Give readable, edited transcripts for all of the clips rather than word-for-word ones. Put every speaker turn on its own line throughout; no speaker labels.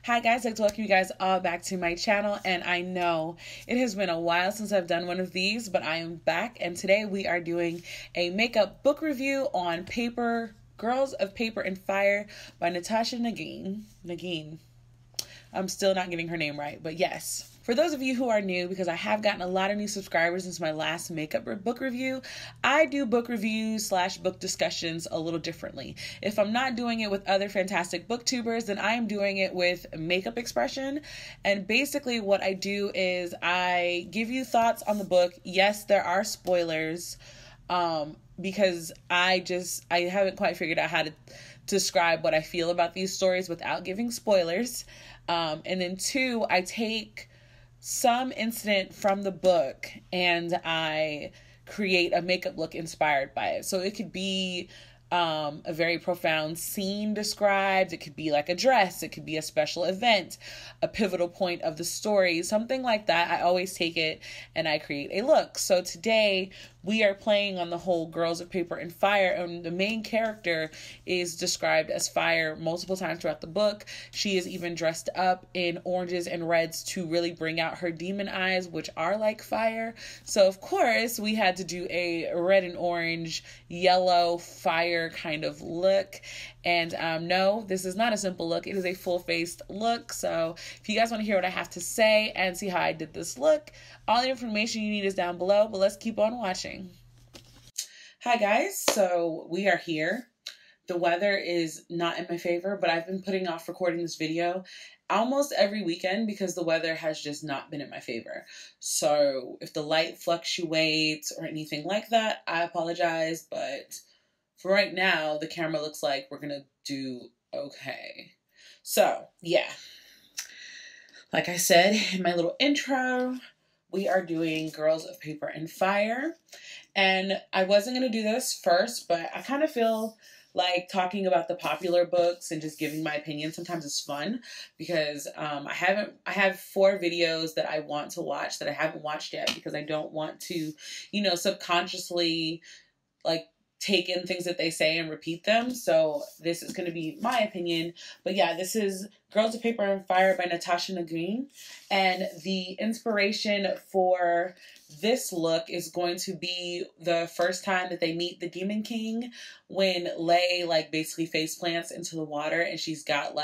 Hi guys, I'd like to welcome you guys all back to my channel, and I know it has been a while since I've done one of these, but I am back, and today we are doing a makeup book review on Girls of Paper and Fire by Natasha Nagin. I'm still not getting her name right, but yes. For those of you who are new, because I have gotten a lot of new subscribers since my last makeup book review, I do book reviews / book discussions a little differently. If I'm not doing it with other fantastic booktubers, then I am doing it with Makeup Expression. And basically what I do is I give you thoughts on the book. Yes, there are spoilers, because I haven't quite figured out how to describe what I feel about these stories without giving spoilers. And then 2, I take some incident from the book and I create a makeup look inspired by it. So it could be a very profound scene described. It could be like a dress. It could be a special event, a pivotal point of the story, something like that. I always take it and I create a look. So today we are playing on the whole Girls of Paper and Fire, and the main character is described as fire multiple times throughout the book. She is even dressed up in oranges and reds to really bring out her demon eyes, which are like fire. So of course we had to do a red and orange, yellow fire kind of look. And no, this is not a simple look. It is a full-faced look. So if you guys want to hear what I have to say and see how I did this look, all the information you need is down below, but let's keep on watching. Hi guys, so we are here. The weather is not in my favor, but I've been putting off recording this video almost every weekend because the weather has just not been in my favor. So if the light fluctuates or anything like that, I apologize, but for right now, the camera looks like we're gonna do okay. So yeah, like I said in my little intro, we are doing Girls of Paper and Fire. And I wasn't going to do this first, but I kind of feel like talking about the popular books and just giving my opinion sometimes is fun, because I have 4 videos that I want to watch that I haven't watched yet, because I don't want to, subconsciously like take in things that they say and repeat them. So this is going to be my opinion. But yeah, this is Girls of Paper and Fire by Natasha Nagin. And the inspiration for this look is going to be the first time that they meet the Demon King, when Lay basically face plants into the water and she's got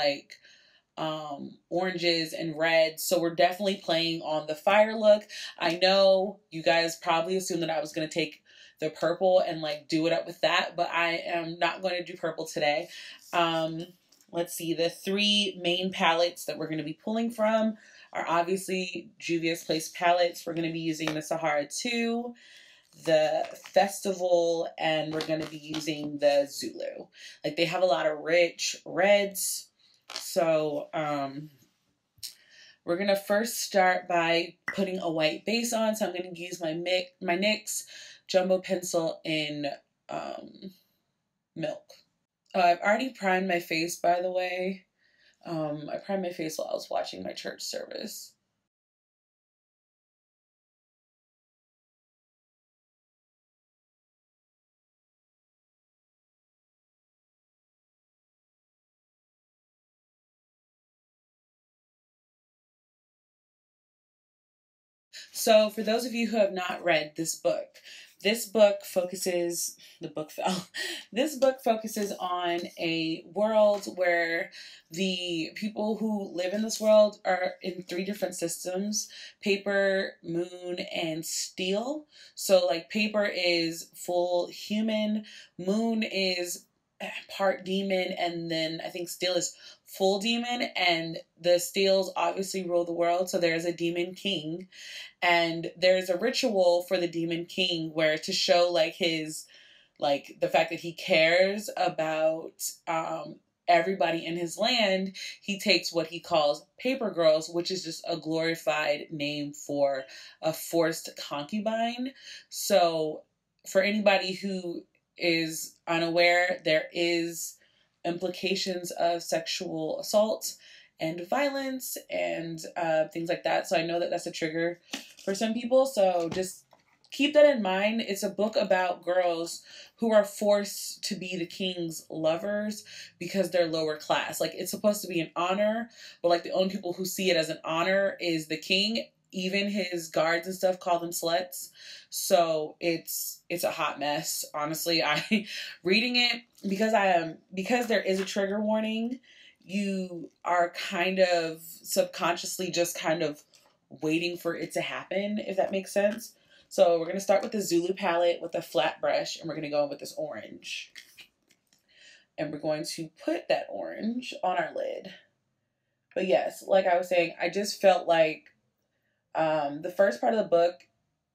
oranges and reds. So we're definitely playing on the fire look. I know you guys probably assumed that I was going to take the purple and do it up with that, but I am not going to do purple today. Let's see, the 3 main palettes that we're going to be pulling from are obviously Juvia's Place palettes. We're going to be using the Sahara 2, the Festival, and we're going to be using the Zulu. They have a lot of rich reds. So we're going to first start by putting a white base on. So I'm going to use my NYX Jumbo Pencil in Milk. I've already primed my face, by the way. I primed my face while I was watching my church service. So for those of you who have not read this book focuses, this book focuses on a world where the people who live in this world are in 3 different systems: paper, moon, and steel. So paper is full human, moon is part demon, and then I think steel is full demon, and the steels obviously rule the world. So there's a demon king, and there's a ritual for the demon king where, to show his the fact that he cares about everybody in his land, he takes what he calls paper girls, which is just a glorified name for a forced concubine. So for anybody who is unaware, there is implications of sexual assault and violence and things like that. So I know that that's a trigger for some people. So just keep that in mind. It's a book about girls who are forced to be the king's lovers because they're lower class. Like, it's supposed to be an honor, but like the only people who see it as an honor is the king. Even his guards and stuff call them sluts. So it's a hot mess. Honestly, I reading it because there is a trigger warning, you are kind of subconsciously just kind of waiting for it to happen, if that makes sense. So we're going to start with the Zulu palette with a flat brush, and we're going to go in with this orange. And we're going to put that orange on our lid. But yes, like I was saying, I just felt like the first part of the book,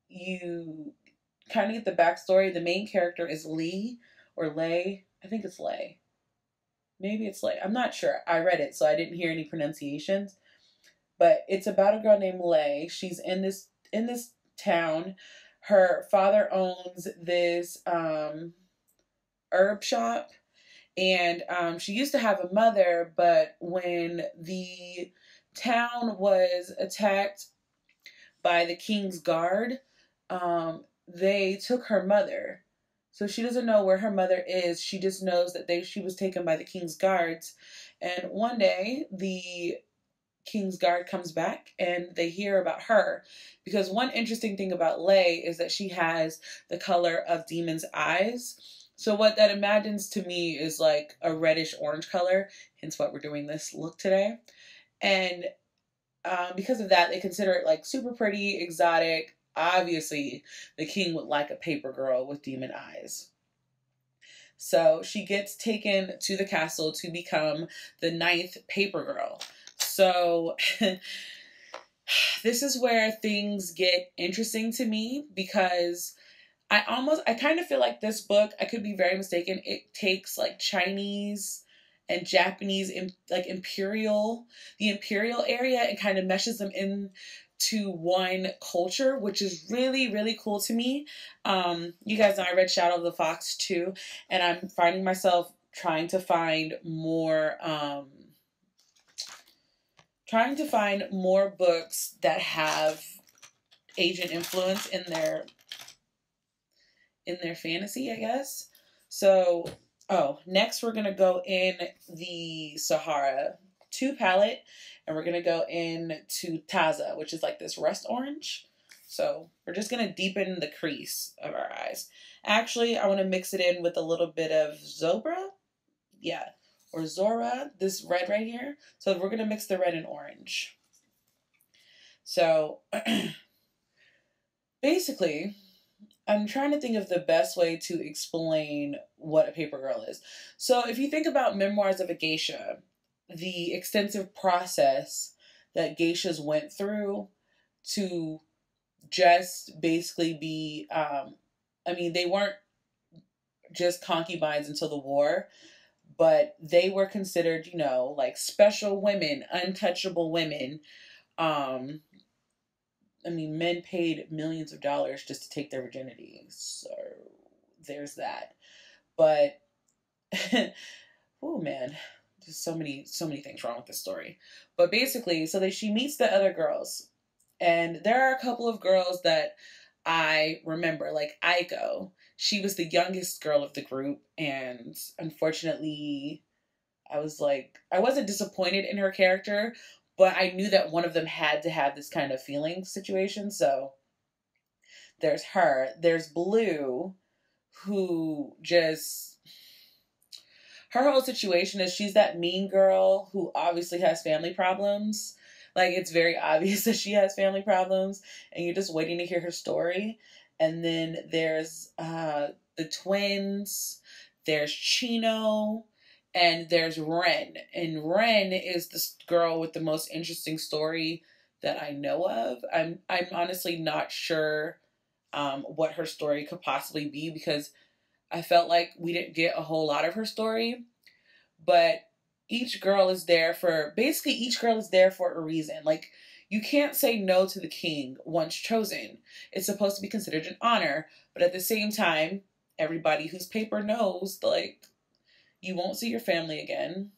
you kind of get the backstory. The main character is Lee or Lay. I think it's Lay. Maybe it's Lay. I'm not sure. I read it, so I didn't hear any pronunciations. But it's about a girl named Lay. She's in this town. Her father owns this herb shop, and she used to have a mother, but when the town was attacked by the king's guard, they took her mother. So she doesn't know where her mother is. She just knows that she was taken by the king's guards. And one day, the king's guard comes back and they hear about her. Because one interesting thing about Lay is that she has the color of Demon's eyes. So what that imagines to me is like a reddish orange color, hence why we're doing this look today. And because of that, they consider it like super pretty, exotic. Obviously, the king would like a paper girl with demon eyes. So she gets taken to the castle to become the 9th paper girl. So this is where things get interesting to me, because I kind of feel like this book, I could be very mistaken, it takes like Chinese and Japanese, like the imperial area, and kind of meshes them into one culture, which is really, really cool to me. You guys know I read Shadow of the Fox too, and I'm finding myself trying to find more books that have Asian influence in their fantasy, I guess. So, next we're going to go in the Sahara 2 palette, and we're going to go into Taza, which is like this rust orange. So we're just going to deepen the crease of our eyes. Actually, I want to mix it in with a little bit of Zobra. Yeah. Or Zora, this red right here. So we're going to mix the red and orange. So basically, I'm trying to think of the best way to explain what a paper girl is. So if you think about Memoirs of a Geisha, the extensive process that geishas went through to just basically be, they weren't just concubines until the war, but they were considered, like special women, untouchable women. Men paid millions of dollars just to take their virginity. So there's that. But, oh man, there's so many things wrong with this story. But basically, she meets the other girls. And there are a couple of girls that I remember, like Aiko. She was the youngest girl of the group. And unfortunately, I wasn't disappointed in her character, but I knew that one of them had to have this kind of feeling situation. So there's her. There's Blue, who her whole situation is she's that mean girl who obviously has family problems. Like, it's very obvious that she has family problems, and you're just waiting to hear her story. And then there's the twins. There's Chino. And there's Ren. And Ren is this girl with the most interesting story that I know of. I'm honestly not sure what her story could possibly be, because I felt like we didn't get a whole lot of her story. But each girl is there for a reason. Like, you can't say no to the king once chosen. It's supposed to be considered an honor. But at the same time, everybody who's paper knows, like, you won't see your family again.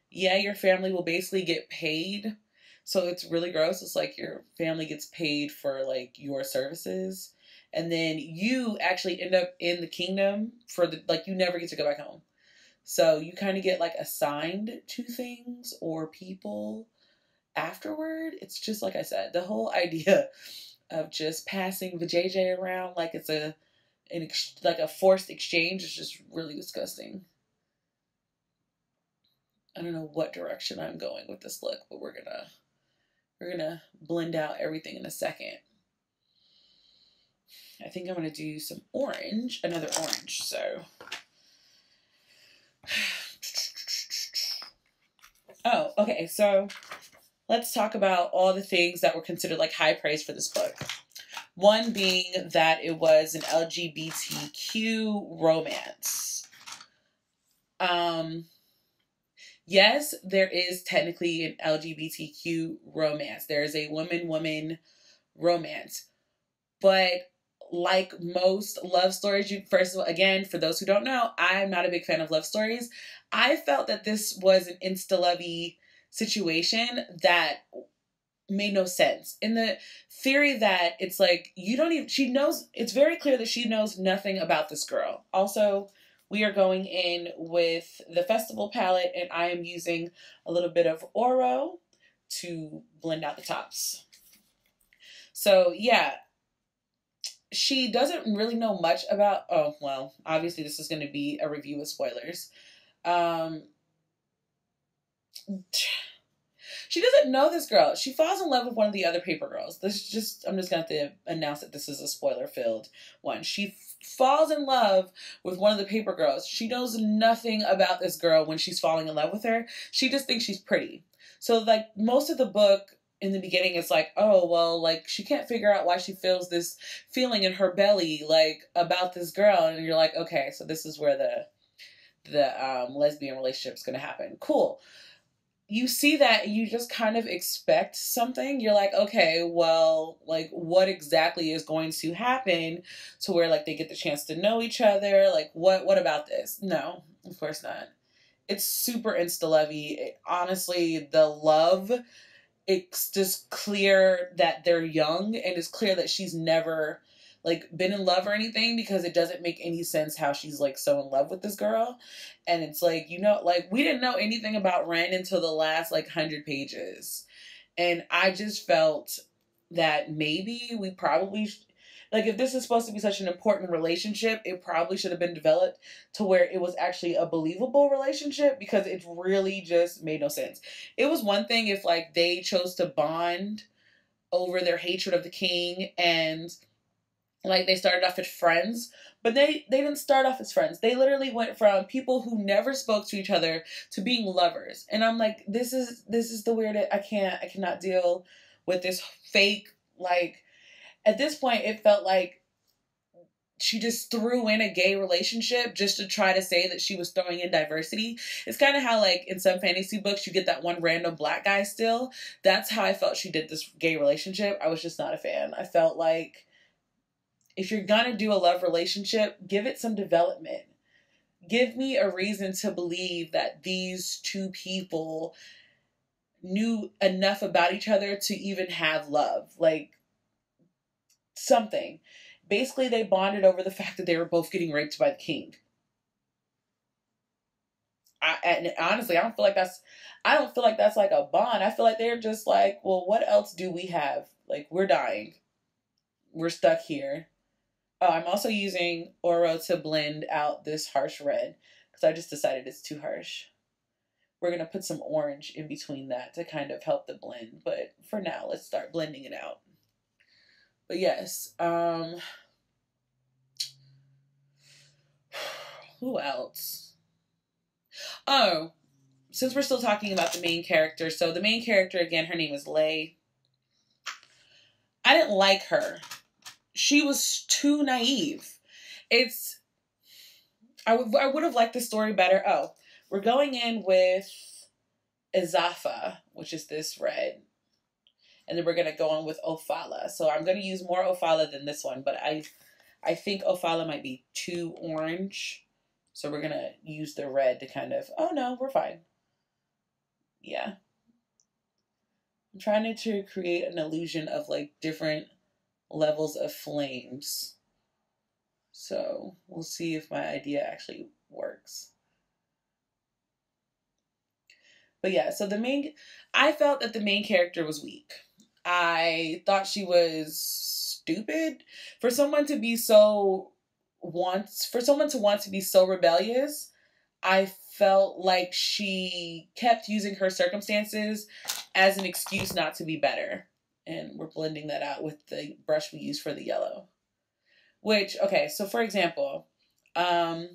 Yeah, your family will basically get paid. So it's really gross. It's like your family gets paid for like your services. and then you actually end up in the kingdom for the, like, you never get to go back home. So you kind of get like assigned to things or people afterward. It's just like I said, the whole idea of just passing the JJ around like it's like a forced exchange is just really disgusting. I don't know what direction I'm going with this look, but we're gonna blend out everything in a second. I think I'm gonna do some orange, another orange. So, oh, okay. So let's talk about all the things that were considered like high praise for this book. One being that it was an LGBTQ romance. Yes, there is technically an LGBTQ romance. There is a woman-woman romance. But like most love stories, first of all, again, for those who don't know, I'm not a big fan of love stories. I felt that this was an insta-lovey situation that made no sense. In the theory that it's like, she knows, it's very clear that she knows nothing about this girl. Also, we are going in with the festival palette, and I am using a little bit of Oro to blend out the tops. So yeah, she doesn't really know much about, oh, well, obviously this is going to be a review with spoilers. She doesn't know this girl. She falls in love with one of the other paper girls. I'm just going to have to announce that this is a spoiler-filled one. She falls in love with one of the paper girls. She knows nothing about this girl when she's falling in love with her. She just thinks she's pretty. So, like, most of the book in the beginning, it's like, oh, well, like, she can't figure out why she feels this feeling in her belly, like, about this girl. And you're like, okay, so this is where the lesbian relationship is going to happen. Cool. You see that, you just kind of expect something. You're like, okay, well, like, what exactly is going to happen to where, like, they get the chance to know each other? Like, what about this? No, of course not. It's super insta-lovey. Honestly, the love, it's just clear that they're young, and it's clear that she's never, like, been in love or anything, because it doesn't make any sense how she's, like, so in love with this girl. And it's like, you know, like, we didn't know anything about Ren until the last, like, 100 pages. And I just felt that maybe we probably, like, if this is supposed to be such an important relationship, it probably should have been developed to where it was actually a believable relationship, because it really just made no sense. It was one thing if, like, they chose to bond over their hatred of the king, and, like, they started off as friends, but they didn't start off as friends. They literally went from people who never spoke to each other to being lovers. And I'm like, this is the weirdest. I cannot deal with this fake, like, at this point it felt like she just threw in a gay relationship just to try to say that she was throwing in diversity. It's kind of how, like, in some fantasy books you get that one random black guy still. That's how I felt she did this gay relationship. I was just not a fan. I felt like, if you're gonna do a love relationship, give it some development. Give me a reason to believe that these two people knew enough about each other to even have love. Like, something. Basically, they bonded over the fact that they were both getting raped by the king. And honestly, I don't feel like that's like a bond. I feel like they're just like, well, what else do we have? Like, we're dying. We're stuck here. Oh, I'm also using Oro to blend out this harsh red, because I just decided it's too harsh. We're going to put some orange in between that to kind of help the blend. But for now, let's start blending it out. But yes, who else? Oh, since we're still talking about the main character. So the main character, again, her name is Lei. I didn't like her. She was too naive. I would have liked the story better. Oh, we're going in with Izafa, which is this red. And then we're going to go on with Ofala. So I'm going to use more Ofala than this one, but I think Ofala might be too orange. So we're going to use the red to kind of, oh no, we're fine. Yeah. I'm trying to create an illusion of, like, different levels of flames. So we'll see if my idea actually works. But yeah, so I felt that the main character was weak. I thought she was stupid for someone to be so for someone to want to be so rebellious. I felt like she kept using her circumstances as an excuse not to be better. And we're blending that out with the brush we use for the yellow. Which, okay, so for example, Lay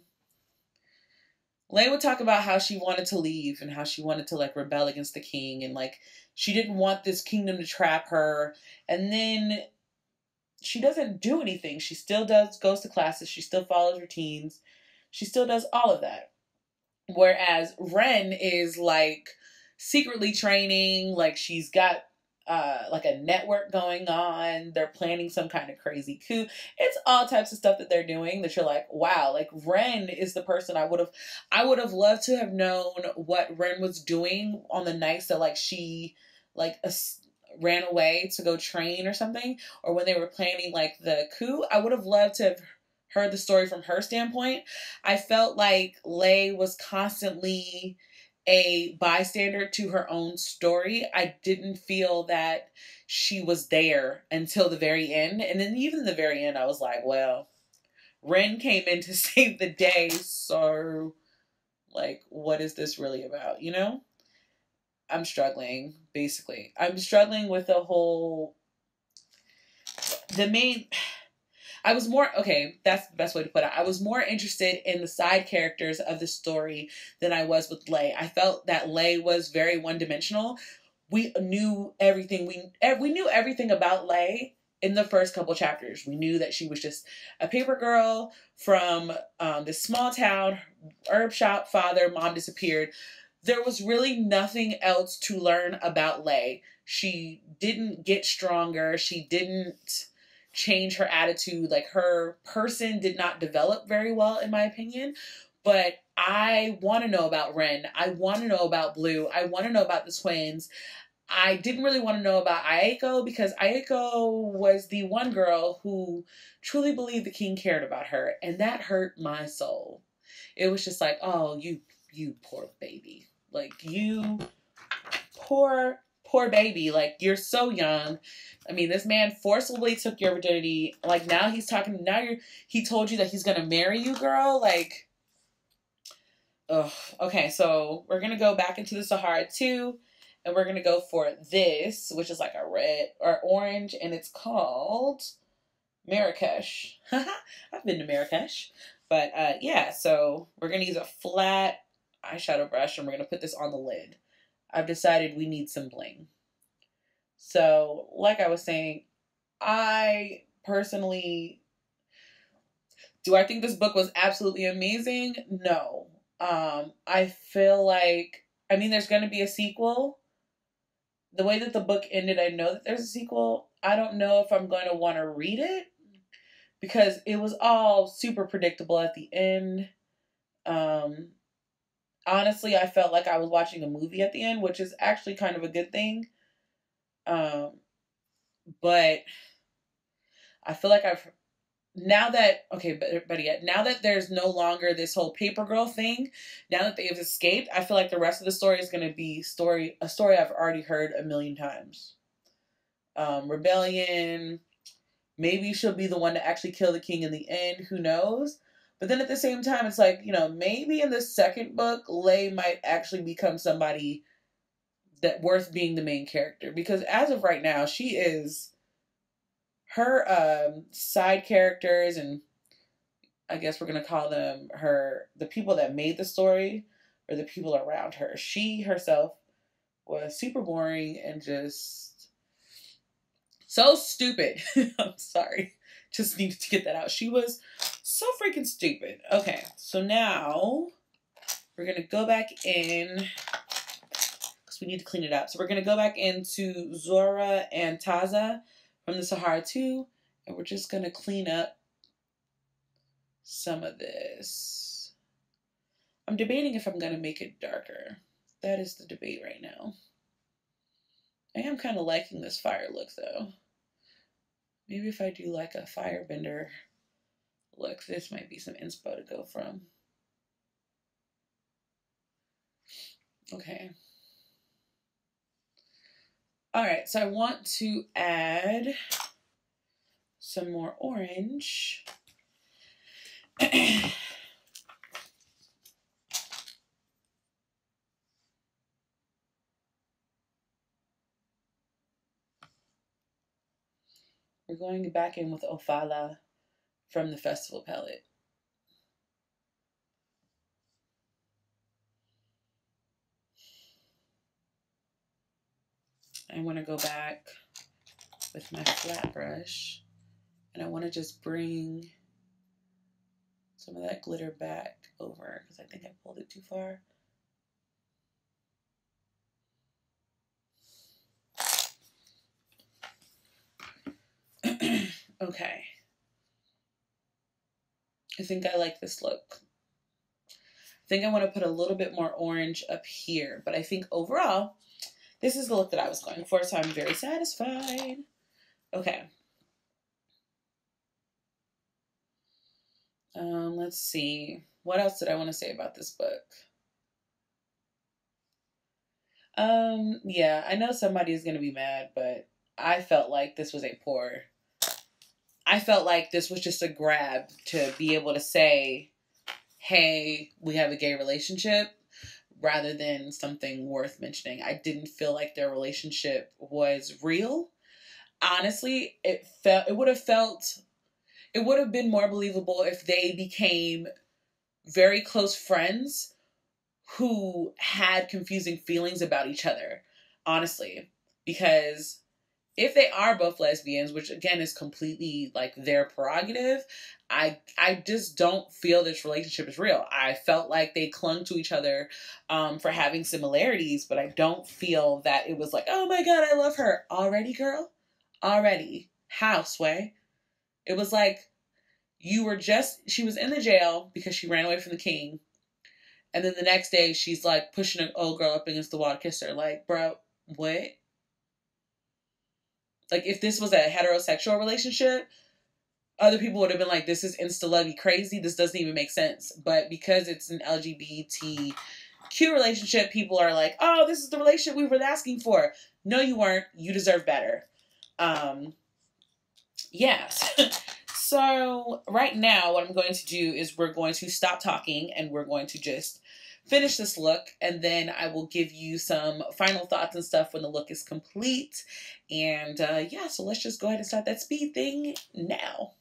would talk about how she wanted to leave and how she wanted to like rebel against the king and like she didn't want this kingdom to trap her. And then she doesn't do anything. She still goes to classes. She still follows routines. She still does all of that. Whereas Ren is like secretly training, like she's got like a network going on. They're planning some kind of crazy coup. It's all types of stuff that they're doing that you're like, wow, like Ren is the person I would have loved to have known what Ren was doing on the nights that like she like ran away to go train or something, or when they were planning like the coup. I would have loved to have heard the story from her standpoint. I felt like Lay was constantly a bystander to her own story. I didn't feel that she was there until the very end. And then even the very end, I was like, well, Ren came in to save the day. So like, what is this really about? You know? I'm struggling, basically. I'm struggling with the main, I was more, okay, that's the best way to put it. I was more interested in the side characters of the story than I was with Lay. I felt that Lay was very one-dimensional. We knew everything. We knew everything about Lay in the first couple chapters. We knew that she was just a paper girl from this small town, herb shop, father, mom disappeared. There was really nothing else to learn about Lay. She didn't get stronger. She didn't change her attitude. Like her person did not develop very well, in my opinion. But I want to know about Ren. I want to know about Blue. I want to know about the twins. I didn't really want to know about Aiko because Aiko was the one girl who truly believed the king cared about her, and that hurt my soul. It was just like, oh, you poor baby. Like, you poor baby. Like, you're so young. I mean, this man forcibly took your virginity. Like, now he's talking, he told you that he's gonna marry you, girl. Like, ugh. Okay, so we're gonna go back into the Sahara 2, and we're gonna go for this, which is like a red or orange, and it's called Marrakesh. I've been to Marrakesh. But yeah, so we're gonna use a flat eyeshadow brush and we're going to put this on the lid. I've decided we need some bling. So, like I was saying, I personally, do I think this book was absolutely amazing? No. I feel like, I mean, there's going to be a sequel. The way that the book ended, I know that there's a sequel. I don't know if I'm going to want to read it because it was all super predictable at the end. Honestly, I felt like I was watching a movie at the end, which is actually kind of a good thing. But I feel like now that there's no longer this whole paper girl thing, now that they've escaped, I feel like the rest of the story is going to be a story I've already heard a million times. Rebellion, maybe she'll be the one to actually kill the king in the end, who knows? But then at the same time, it's like, maybe in the second book, Lay might actually become somebody that worth being the main character. Because as of right now, she is her side characters, and I guess we're gonna call them the people that made the story, or the people around her. She herself was super boring and just so stupid. I'm sorry. Just needed to get that out. She was so freaking stupid. Okay, so now we're going to go back in because we need to clean it up. So we're going to go back into Zora and Taza from the Sahara 2, and we're just going to clean up some of this. I'm debating if I'm going to make it darker. That is the debate right now. I am kind of liking this fire look, though. Maybe if I do like a firebender Look, this might be some inspo to go from. Okay. All right, so I want to add some more orange. We're going back in with Ofala from the Festival palette. I want to go back with my flat brush, and I want to just bring some of that glitter back over because I think I pulled it too far. Okay. I think I like this look. I think I want to put a little bit more orange up here, but I think overall, this is the look that I was going for, so I'm very satisfied. Okay. Let's see. What else did I want to say about this book? Yeah, I know somebody is going to be mad, but I felt like this was I felt like this was just a grab to be able to say, hey, we have a gay relationship, rather than something worth mentioning. I didn't feel like their relationship was real. Honestly, it would have been more believable if they became very close friends who had confusing feelings about each other, honestly. Because if they are both lesbians, which again is completely like their prerogative, I just don't feel this relationship is real. I felt like they clung to each other for having similarities, but I don't feel that it was like, oh my God, I love her. Already, girl? Already. How, Sway? It was like, she was in the jail because she ran away from the king. And then the next day, she's like pushing an old girl up against the wall to kiss her. Like, bro, what? Like, if this was a heterosexual relationship, other people would have been like, this is insta-lovey crazy. This doesn't even make sense. But because it's an LGBTQ relationship, people are like, oh, this is the relationship we were asking for. No, you weren't. You deserve better. Yes. So right now, what I'm going to do is we're going to stop talking and we're going to just finish this look, and then I will give you some final thoughts and stuff when the look is complete. And yeah, so let's just go ahead and start that speed thing now.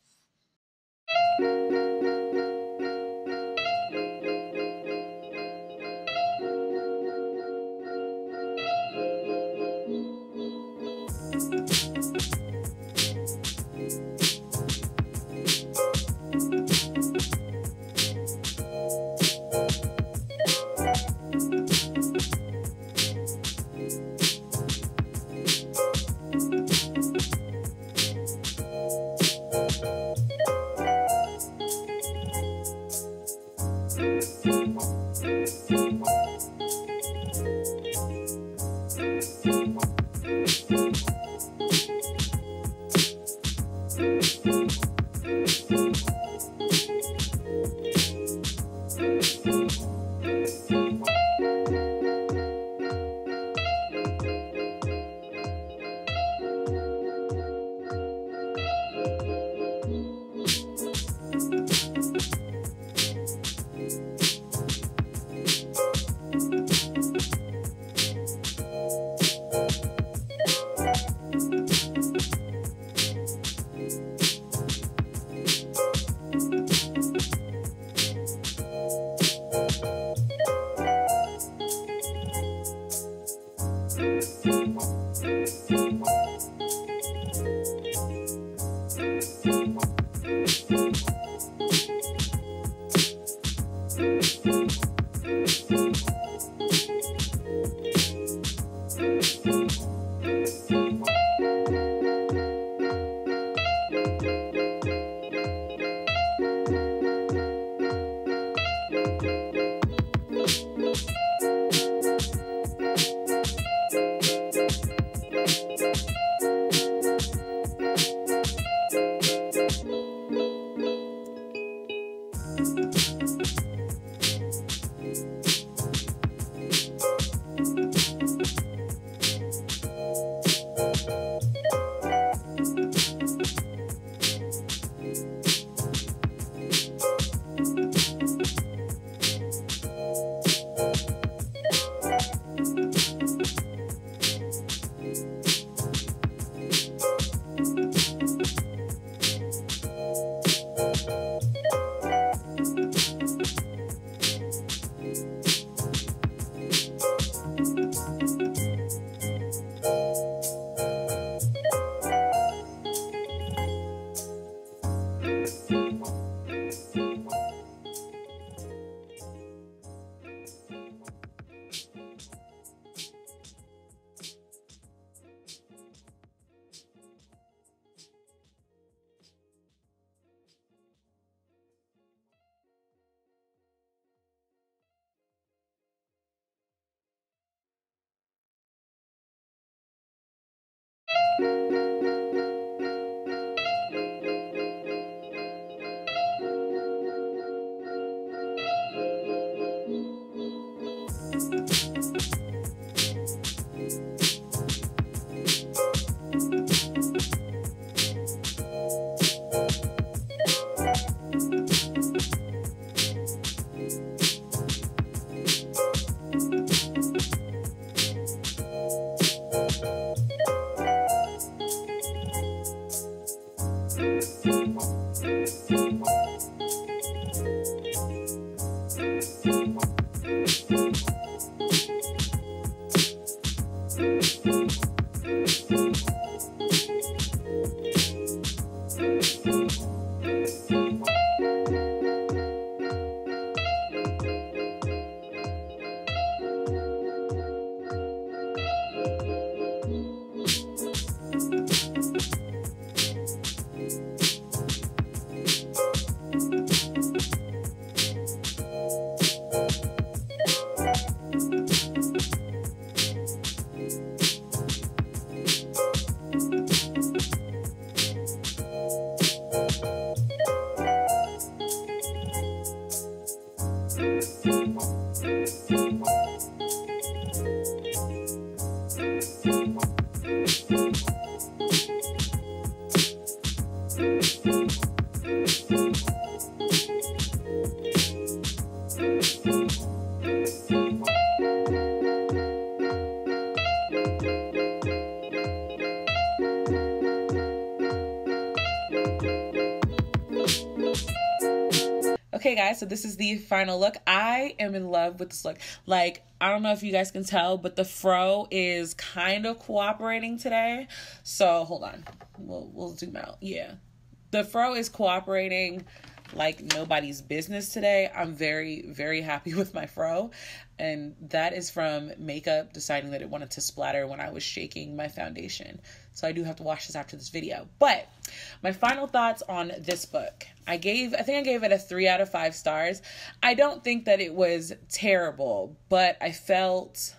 Okay, guys, so this is the final look. I am in love with this look. Like, I don't know if you guys can tell, but the fro is kind of cooperating today. So, hold on. We'll zoom out. Yeah. The fro is cooperating like nobody's business today. I'm very, very happy with my fro. And that is from makeup deciding that it wanted to splatter when I was shaking my foundation. So I do have to wash this after this video. But my final thoughts on this book. I think I gave it a 3 out of 5 stars. I don't think that it was terrible, but I felt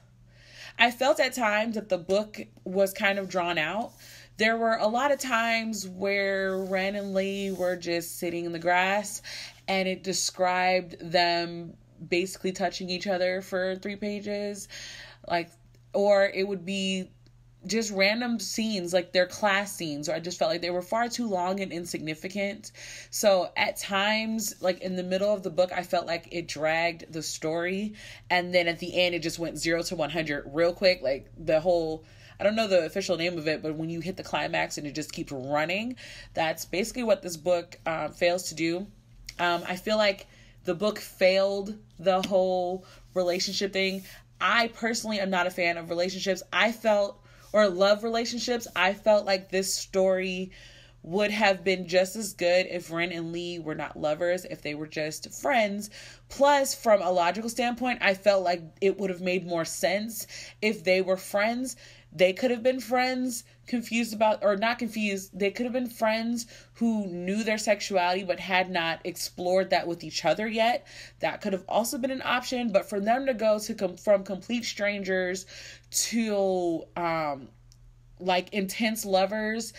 at times that the book was kind of drawn out. There were a lot of times where Ren and Lee were just sitting in the grass, and it described them basically touching each other for 3 pages. Or it would be just random scenes, like their class scenes, or I just felt like they were far too long and insignificant. So at times, like in the middle of the book, I felt like it dragged the story, and then at the end, it just went 0 to 100 real quick. Like the whole, I don't know the official name of it, but when you hit the climax and it just keeps running, that's basically what this book fails to do. I feel like the book failed the whole relationship thing. I personally am not a fan of relationships. Love relationships. I felt like this story would have been just as good if Ren and Lee were not lovers, if they were just friends. Plus, from a logical standpoint, I felt like it would have made more sense if they were friends. They could have been friends they could have been friends who knew their sexuality but had not explored that with each other yet. That could have also been an option, but for them to go from complete strangers to intense lovers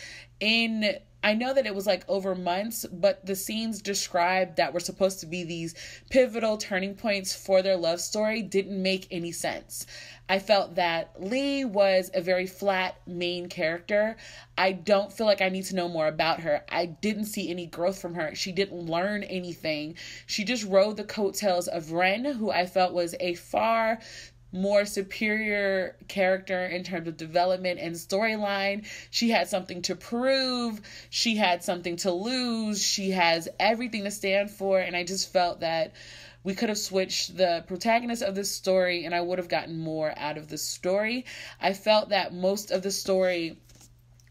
I know that it was like over months, but the scenes described that were supposed to be these pivotal turning points for their love story didn't make any sense. I felt that Lee was a very flat main character. I don't feel like I need to know more about her. I didn't see any growth from her. She didn't learn anything. She just rode the coattails of Ren, who I felt was a far more superior character in terms of development and storyline. She had something to prove. She had something to lose. She has everything to stand for. And I just felt that we could have switched the protagonist of this story and I would have gotten more out of the story. I felt that most of the story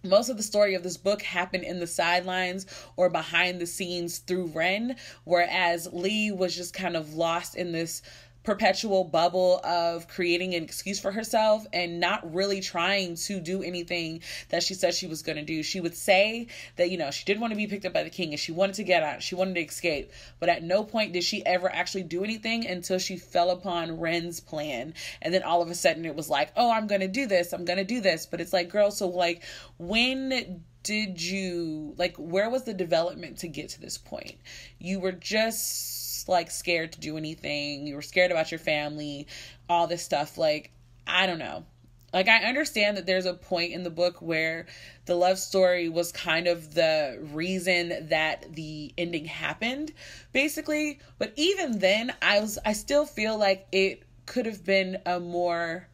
of this book happened in the sidelines or behind the scenes through Ren, whereas Lee was just kind of lost in this perpetual bubble of creating an excuse for herself and not really trying to do anything that she said she was going to do. She would say that, you know, she didn't want to be picked up by the king and she wanted to get out, she wanted to escape, but at no point did she ever actually do anything until she fell upon Ren's plan. And then all of a sudden it was like, oh, I'm going to do this, but it's like, girl, so like, when did you, like, where was the development to get to this point? You were just like scared to do anything. You were scared about your family, all this stuff. Like, I don't know. Like, I understand that there's a point in the book where the love story was kind of the reason that the ending happened, basically. But even then, I still feel like it could have been a more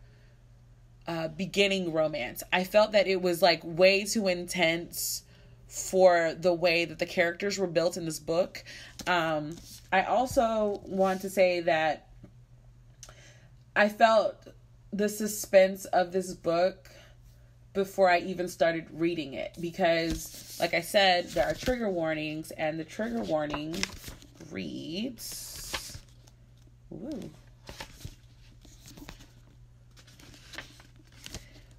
beginning romance. I felt that it was like way too intense for the way that the characters were built in this book. I also want to say that I felt the suspense of this book before I even started reading it, because like I said, there are trigger warnings, and the trigger warning reads, ooh,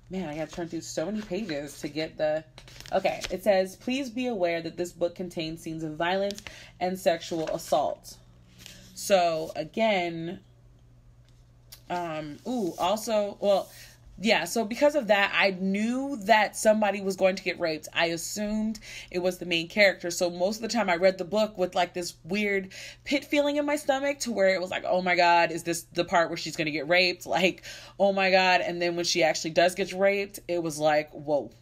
man, I gotta turn through so many pages to get the... Okay, it says, please be aware that this book contains scenes of violence and sexual assault. So, again, so because of that, I knew that somebody was going to get raped. I assumed it was the main character. So most of the time I read the book with like this weird pit feeling in my stomach, to where it was like, oh my God, is this the part where she's going to get raped? Like, oh my God. And then when she actually does get raped, it was like, whoa.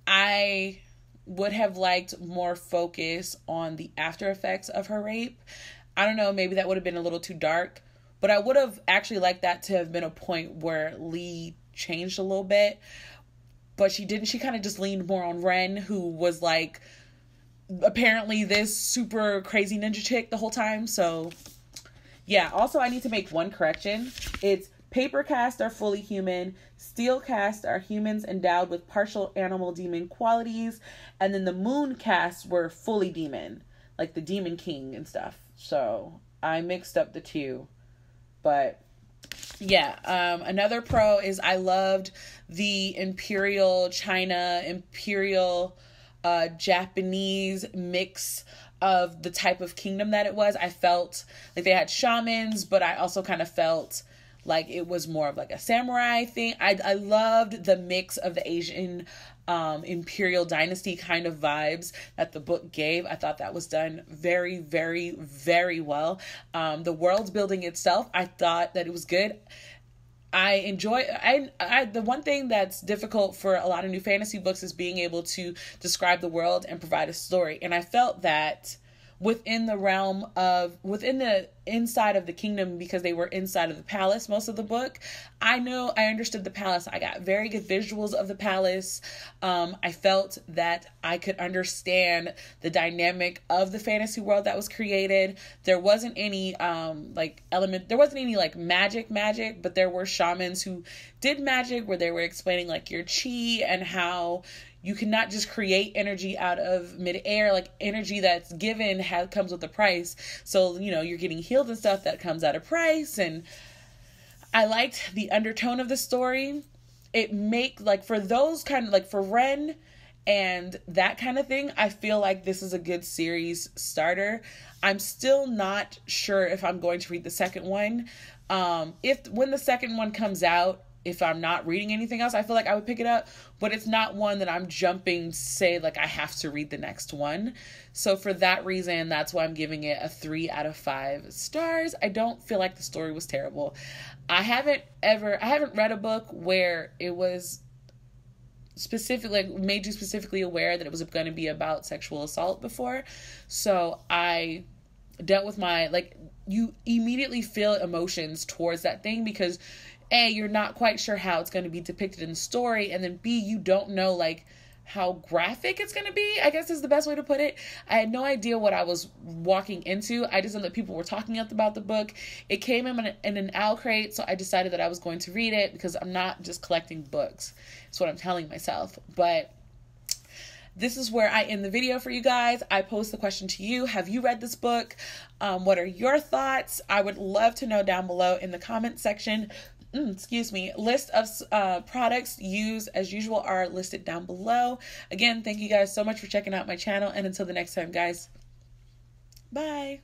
I would have liked more focus on the after effects of her rape. I don't know, maybe that would have been a little too dark, but I would have actually liked that to have been a point where Lee changed a little bit, but she didn't. She kind of just leaned more on Ren, who was like apparently this super crazy ninja chick the whole time. So yeah, also I need to make one correction. It's paper cast are fully human, steel cast are humans endowed with partial animal demon qualities, and then the moon casts were fully demon, like the Demon King and stuff. So I mixed up the two. But yeah, another pro is I loved the Imperial China, Imperial Japanese mix of the type of kingdom that it was. I felt like they had shamans, but I also kind of felt like it was more of like a samurai thing. I loved the mix of the Asian imperial dynasty kind of vibes that the book gave. I thought that was done very, very, very well. The world building itself, I thought that it was good. I enjoy, the one thing that's difficult for a lot of new fantasy books is being able to describe the world and provide a story. And I felt that within the inside of the kingdom, because they were inside of the palace most of the book, I understood the palace. I got very good visuals of the palace. I felt that I could understand the dynamic of the fantasy world that was created. There wasn't any there wasn't any like magic, but there were shamans who did magic, where they were explaining like your chi and how you cannot just create energy out of midair. Like, energy that's given comes with a price. So, you know, you're getting healed and stuff that comes at a price. And I liked the undertone of the story. It for those kind of, like, for Ren and that kind of thing, I feel like this is a good series starter. I'm still not sure if I'm going to read the second one. When the second one comes out, if I'm not reading anything else, I feel like I would pick it up, but it's not one that I'm jumping to say, like, I have to read the next one. So for that reason, that's why I'm giving it a 3 out of 5 stars. I don't feel like the story was terrible. I haven't read a book where it was made you specifically aware that it was going to be about sexual assault before. So I dealt with you immediately feel emotions towards that thing, because A, you're not quite sure how it's going to be depicted in the story, and then B, you don't know like how graphic it's going to be, I guess is the best way to put it. I had no idea what I was walking into. I just know that people were talking about the book. It came in an owl crate, so I decided that I was going to read it, because I'm not just collecting books. That's what I'm telling myself. But this is where I end the video for you guys. I pose the question to you. Have you read this book? What are your thoughts? I would love to know down below in the comment section. Excuse me. List of products used as usual are listed down below. Again, thank you guys so much for checking out my channel, and until the next time, guys, bye.